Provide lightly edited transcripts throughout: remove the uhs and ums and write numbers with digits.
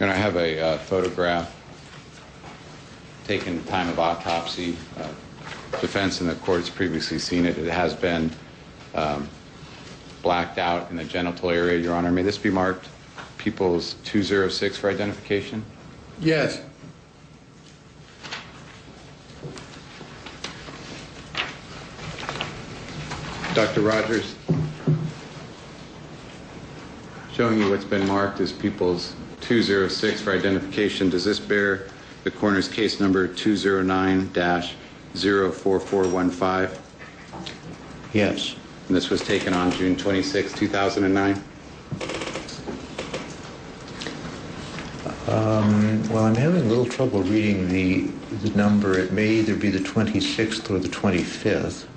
And I have a photograph taken at the time of autopsy. Defense in the court has previously seen it. It has been blacked out in the genital area, Your Honor. May this be marked Peoples 206 for identification? Yes. Dr. Rogers, showing you what's been marked as Peoples 206 for identification, does this bear the coroner's case number 209-04415? Yes. And this was taken on June 26, 2009? Well, I'm having a little trouble reading the number. It may either be the 26th or the 25th.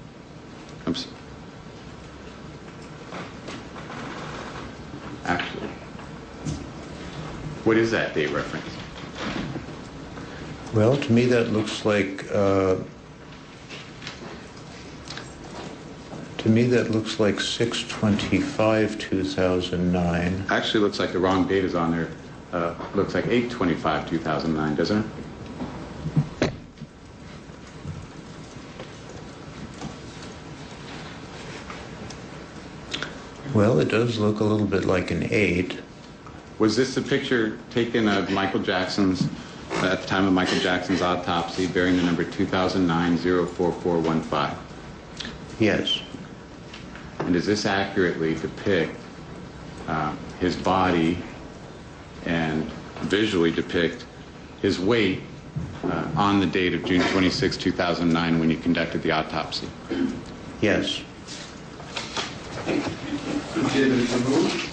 Actually, what is that date reference? Well, to me that looks like 6/25/2009. Actually, looks like the wrong date is on there. Looks like 8/25/2009, doesn't it? Well, it does look a little bit like an 8. Was this a picture taken of Michael Jackson's, at the time of Michael Jackson's autopsy, bearing the number 2009-04415? Yes. And does this accurately depict his body and visually depict his weight on the date of June 26, 2009 when you conducted the autopsy? Yes. Exhibit removed.